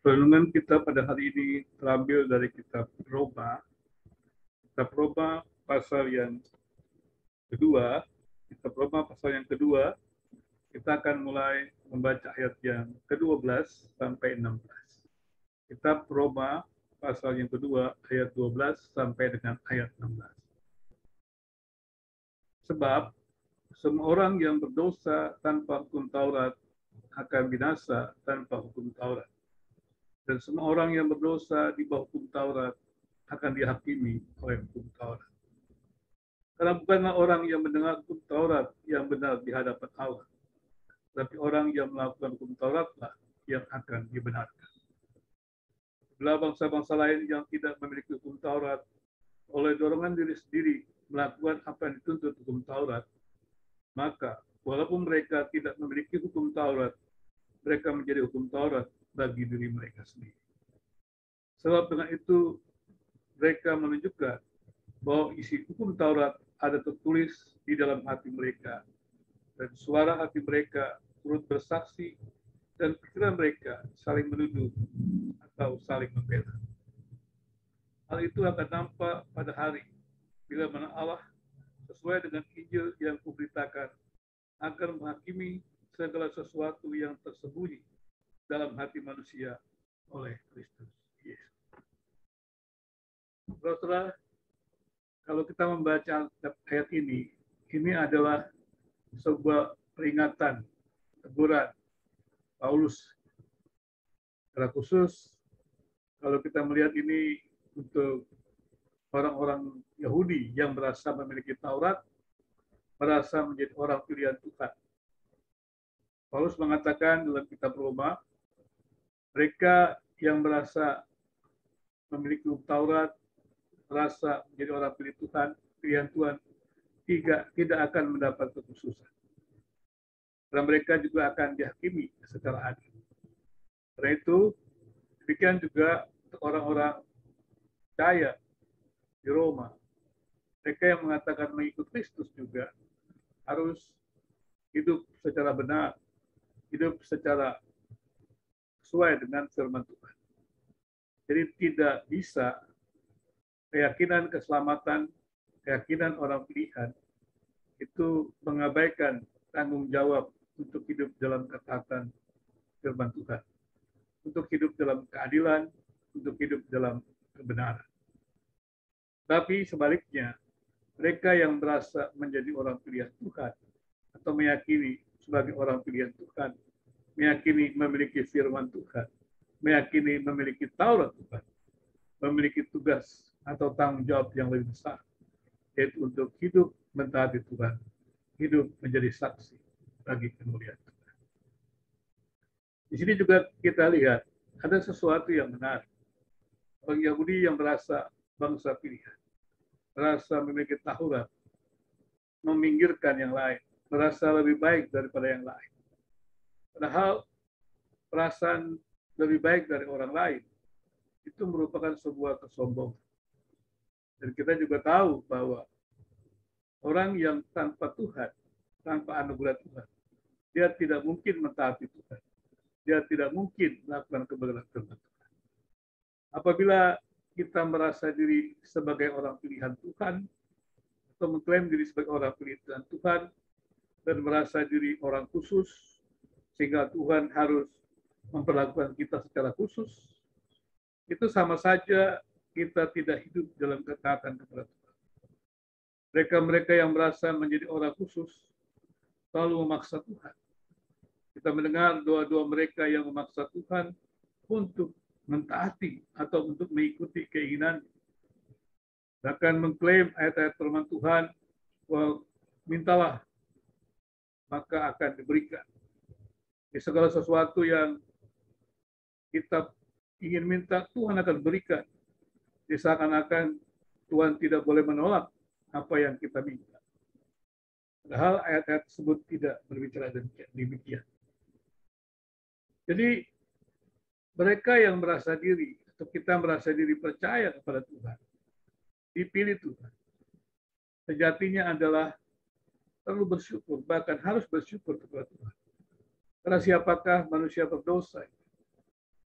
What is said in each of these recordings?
Renungan kita pada hari ini terambil dari kitab Roma. Kitab Roma pasal yang kedua. Kitab Roma pasal yang kedua. Kita akan mulai membaca ayat yang ke-12 sampai 16. Kitab Roma pasal yang kedua ayat 12 sampai dengan ayat 16. Sebab semua orang yang berdosa tanpa hukum Taurat akan binasa tanpa hukum Taurat. Dan semua orang yang berdosa di bawah hukum Taurat akan dihakimi oleh hukum Taurat. Karena bukanlah orang yang mendengar hukum Taurat yang benar di hadapan Allah, tapi orang yang melakukan hukum Tauratlah yang akan dibenarkan. Bila bangsa-bangsa lain yang tidak memiliki hukum Taurat oleh dorongan diri sendiri melakukan apa yang dituntut hukum Taurat, maka walaupun mereka tidak memiliki hukum Taurat, mereka menjadi hukum Taurat bagi diri mereka sendiri. Sebab dengan itu mereka menunjukkan bahwa isi hukum Taurat ada tertulis di dalam hati mereka, dan suara hati mereka turut bersaksi, dan pikiran mereka saling menuduh atau saling membela. Hal itu akan nampak pada hari bila mana Allah sesuai dengan Injil yang kuberitakan akan menghakimi segala sesuatu yang tersembunyi dalam hati manusia oleh Kristus Yesus. Saudara, kalau kita membaca ayat ini adalah sebuah peringatan, teguran Paulus. Secara khusus, kalau kita melihat ini untuk orang-orang Yahudi yang merasa memiliki Taurat, merasa menjadi orang pilihan Tuhan. Paulus mengatakan dalam kitab Roma, mereka yang merasa memiliki Taurat, merasa menjadi orang pilihan Tuhan, tidak akan mendapat kekhususan. Dan mereka juga akan dihakimi secara adil. Karena itu, demikian juga untuk orang-orang percaya di Roma. Mereka yang mengatakan mengikut Kristus juga harus hidup secara benar, hidup secara sesuai dengan firman Tuhan. Jadi tidak bisa keyakinan keselamatan, keyakinan orang pilihan itu mengabaikan tanggung jawab untuk hidup dalam ketaatan firman Tuhan, untuk hidup dalam keadilan, untuk hidup dalam kebenaran. Tapi sebaliknya, mereka yang merasa menjadi orang pilihan Tuhan atau meyakini sebagai orang pilihan Tuhan, meyakini memiliki firman Tuhan, meyakini memiliki Taurat Tuhan, memiliki tugas atau tanggung jawab yang lebih besar, yaitu untuk hidup mentaati Tuhan, hidup menjadi saksi bagi kemuliaan Tuhan. Di sini juga kita lihat ada sesuatu yang menarik. Orang Yahudi yang merasa bangsa pilihan, merasa memiliki Taurat, meminggirkan yang lain, merasa lebih baik daripada yang lain. Padahal perasaan lebih baik dari orang lain itu merupakan sebuah kesombongan. Dan kita juga tahu bahwa orang yang tanpa Tuhan, tanpa anugerah Tuhan, dia tidak mungkin mentaati Tuhan. Dia tidak mungkin melakukan kebenaran Tuhan. Apabila kita merasa diri sebagai orang pilihan Tuhan, atau mengklaim diri sebagai orang pilihan Tuhan, dan merasa diri orang khusus, sehingga Tuhan harus memperlakukan kita secara khusus, itu sama saja kita tidak hidup dalam ketaatan kepada Tuhan. Mereka-mereka yang merasa menjadi orang khusus selalu memaksa Tuhan. Kita mendengar doa-doa mereka yang memaksa Tuhan untuk mentaati atau untuk mengikuti keinginan. Bahkan mengklaim ayat-ayat firman Tuhan, bahwa mintalah maka akan diberikan. Di segala sesuatu yang kita ingin minta, Tuhan akan berikan. Seakan-akan Tuhan tidak boleh menolak apa yang kita minta. Padahal ayat-ayat tersebut tidak berbicara demikian. Jadi mereka yang merasa diri, atau kita merasa diri percaya kepada Tuhan, dipilih Tuhan, sejatinya adalah perlu bersyukur, bahkan harus bersyukur kepada Tuhan. Karena siapakah manusia berdosa?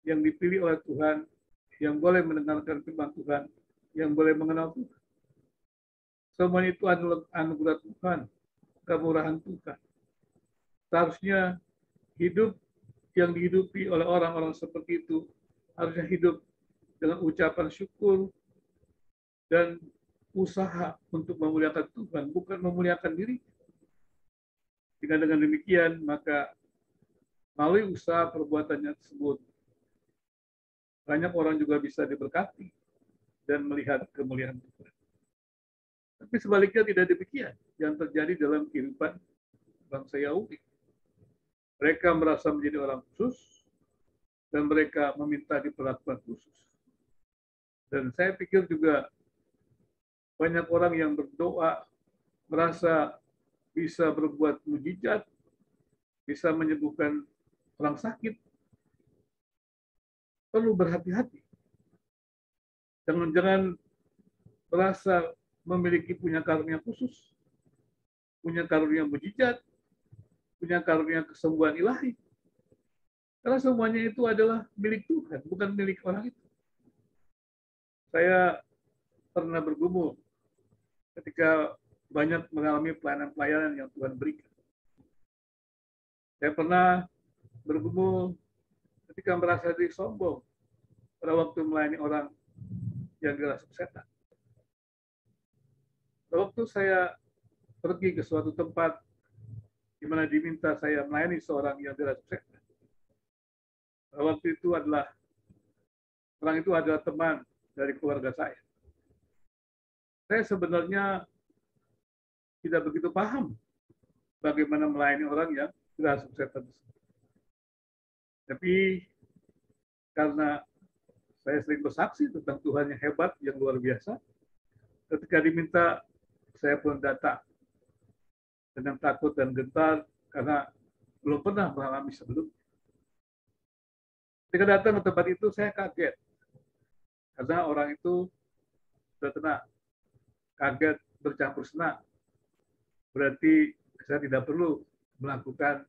yang dipilih oleh Tuhan, yang boleh mendengarkan firman Tuhan, yang boleh mengenal Tuhan. Semua itu adalah anugerah Tuhan, kemurahan Tuhan. Seharusnya hidup yang dihidupi oleh orang-orang seperti itu harusnya hidup dengan ucapan syukur dan usaha untuk memuliakan Tuhan, bukan memuliakan diri. Dengan demikian, maka melalui usaha perbuatannya tersebut, banyak orang juga bisa diberkati dan melihat kemuliaan Tuhan. Tapi sebaliknya tidak demikian yang terjadi dalam kehidupan bangsa Yahudi. Mereka merasa menjadi orang khusus dan mereka meminta diperlakukan khusus. Dan saya pikir juga banyak orang yang berdoa merasa bisa berbuat mujizat, bisa menyembuhkan orang sakit. Perlu berhati-hati. Jangan-jangan merasa memiliki punya karunia khusus, punya karunia mujizat, punya karunia kesembuhan ilahi. Karena semuanya itu adalah milik Tuhan, bukan milik orang itu. Saya pernah bergumul ketika banyak mengalami pelayanan-pelayanan yang Tuhan berikan. Saya pernah bergumul ketika merasa diri sombong pada waktu melayani orang yang dirasuki setan. Waktu saya pergi ke suatu tempat di mana diminta saya melayani seorang yang dirasuki setan. Waktu itu orang itu adalah teman dari keluarga saya. Saya sebenarnya tidak begitu paham bagaimana melayani orang yang dirasuki setan. Tapi karena saya sering bersaksi tentang Tuhan yang hebat, yang luar biasa, ketika diminta, saya pun datang dengan takut dan gentar karena belum pernah mengalami sebelumnya. Ketika datang ke tempat itu, saya kaget. Karena orang itu sudah tenang. Kaget bercampur senang. Berarti saya tidak perlu melakukan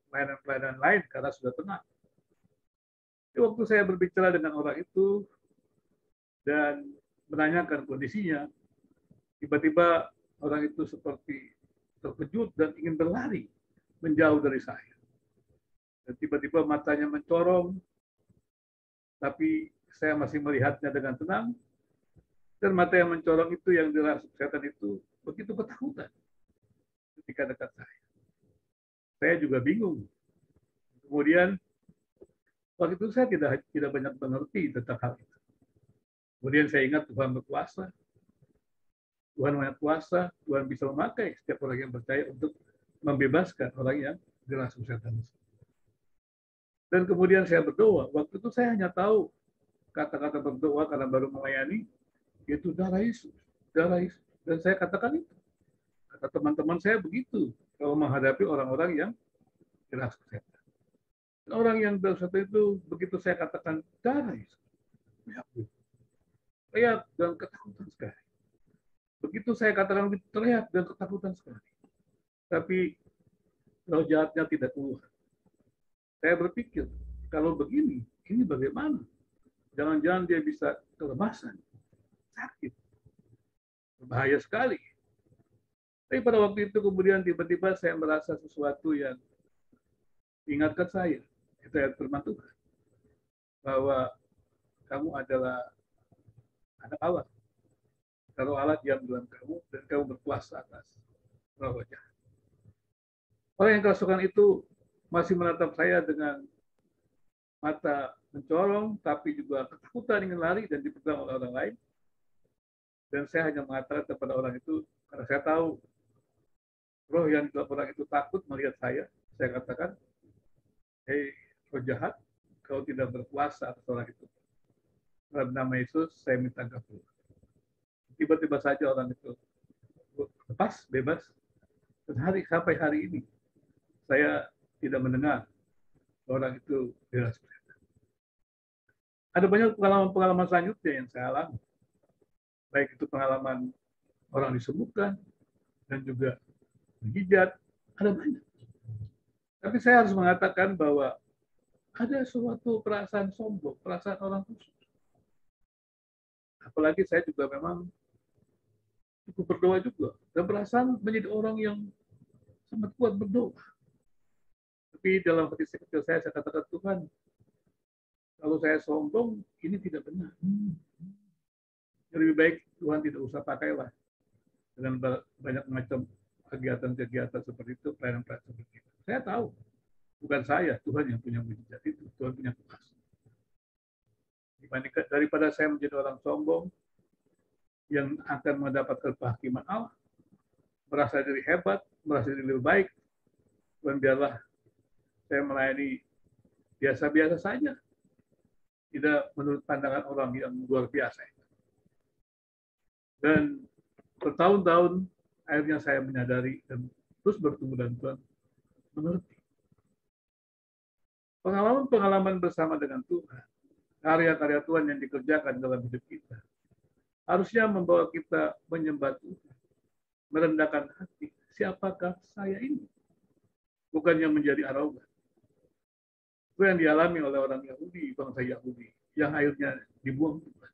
pelayanan-pelayanan lain karena sudah tenang. Jadi waktu saya berbicara dengan orang itu dan menanyakan kondisinya, tiba-tiba orang itu seperti terkejut dan ingin berlari menjauh dari saya. Dan tiba-tiba matanya mencorong, tapi saya masih melihatnya dengan tenang. Dan mata yang mencorong itu, yang dirasuki setan itu, begitu ketakutan ketika dekat saya. Saya juga bingung. Kemudian waktu itu saya tidak banyak mengerti tentang hal itu. Kemudian saya ingat Tuhan berkuasa. Tuhan Maha Kuasa, Tuhan bisa memakai setiap orang yang percaya untuk membebaskan orang yang dirasuki setan. Dan kemudian saya berdoa. Waktu itu saya hanya tahu kata-kata berdoa karena baru melayani, yaitu darah Yesus, darah Yesus. Dan saya katakan itu. Kata teman-teman saya begitu kalau menghadapi orang-orang yang dirasuki setan. Orang yang dirasuki setan itu begitu saya katakan darah Yesus, teriak dan ketakutan sekali. Begitu saya katakan teriak dan ketakutan sekali. Tapi roh jahatnya tidak keluar. Saya berpikir, kalau begini, ini bagaimana? Jangan-jangan dia bisa kelepasan, sakit, berbahaya sekali. Tapi pada waktu itu kemudian tiba-tiba saya merasa sesuatu yang ingatkan saya, itu ayat firman Tuhan, bahwa kamu adalah anak Allah. Kalau Allah diam dalam kamu dan kamu berkuasa atas roh jahat. Orang yang kerasukan itu masih menatap saya dengan mata mencorong, tapi juga ketakutan ingin lari dan dipegang oleh orang lain. Dan saya hanya mengatakan kepada orang itu, karena saya tahu roh yang dalam orang itu takut melihat saya katakan, hei roh jahat, kau tidak berkuasa atas orang itu. Dalam nama Yesus, saya minta engkau keluar. Tiba-tiba saja orang itu lepas, bebas. Dan sampai hari ini, saya tidak mendengar orang itu dirasuki. Ada banyak pengalaman-pengalaman selanjutnya yang saya alami. Baik itu pengalaman orang disembuhkan, dan juga mujizat, ada banyak. Tapi saya harus mengatakan bahwa ada suatu perasaan sombong, perasaan orang khusus. Apalagi saya juga memang cukup berdoa juga, dan perasaan menjadi orang yang sangat kuat berdoa. Tapi dalam hati kecil saya katakan, Tuhan, kalau saya sombong, ini tidak benar. Lebih baik Tuhan tidak usah pakailah dengan banyak macam kegiatan-kegiatan seperti itu, pelayanan-pelayanan seperti itu. Saya tahu, bukan saya, Tuhan yang punya mujizat itu, Tuhan punya kuasa. Daripada saya menjadi orang sombong yang akan mendapatkan kehakiman Allah, merasa diri hebat, merasa diri lebih baik, dan biarlah saya melayani biasa-biasa saja, tidak menurut pandangan orang yang luar biasa. Dan bertahun-tahun akhirnya saya menyadari dan terus bertemu dengan Tuhan, mengerti. Pengalaman-pengalaman bersama dengan Tuhan, karya-karya Tuhan yang dikerjakan dalam hidup kita, harusnya membawa kita menyembah Tuhan, merendahkan hati. Siapakah saya ini? Bukan yang menjadi arogan. Itu yang dialami oleh orang Yahudi, bangsa Yahudi, yang akhirnya dibuang Tuhan.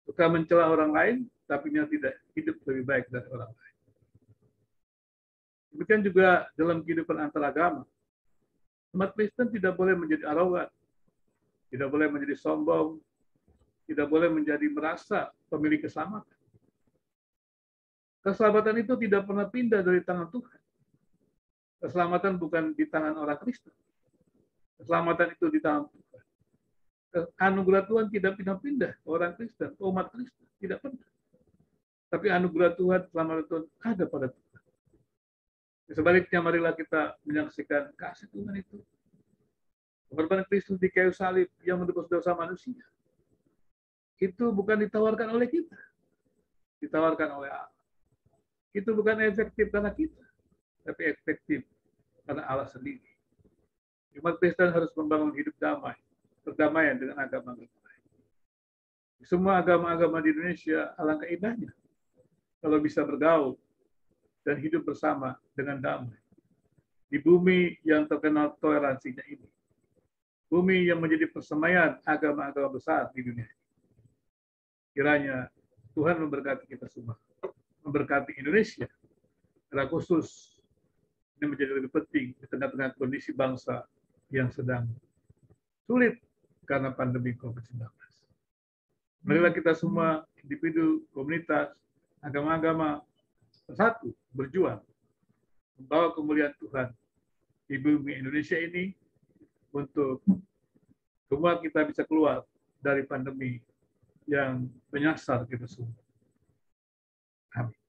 Suka mencela orang lain, tapi yang tidak hidup lebih baik dari orang lain. Demikian juga dalam kehidupan antaragama. Umat Kristen tidak boleh menjadi arogan, tidak boleh menjadi sombong, tidak boleh menjadi merasa pemilik keselamatan. Keselamatan itu tidak pernah pindah dari tangan Tuhan. Keselamatan bukan di tangan orang Kristen. Keselamatan itu di tangan Tuhan. Anugerah Tuhan tidak pindah-pindah orang Kristen, umat Kristen, tidak pernah. Tapi anugerah Tuhan, keselamatan Tuhan ada pada Tuhan. Sebaliknya, marilah kita menyaksikan kasih Tuhan itu. Pengorbanan Kristus di kayu salib yang menebus dosa manusia. Itu bukan ditawarkan oleh kita. Ditawarkan oleh Allah. Itu bukan efektif karena kita, tapi efektif karena Allah sendiri. Umat Kristen harus membangun hidup damai, perdamaian dengan agama-agama lain. Semua agama-agama di Indonesia, alangkah indahnya kalau bisa bergaul dan hidup bersama dengan damai. Di bumi yang terkenal toleransinya ini. Bumi yang menjadi persemaian agama-agama besar di dunia. Kiranya Tuhan memberkati kita semua. Memberkati Indonesia. Secara khusus, ini menjadi lebih penting di tengah-tengah kondisi bangsa yang sedang sulit karena pandemi COVID-19. Marilah kita semua, individu, komunitas, agama-agama, bersatu, berjuang, membawa kemuliaan Tuhan di bumi Indonesia ini untuk semua kita bisa keluar dari pandemi yang menyasar kita semua. Amin.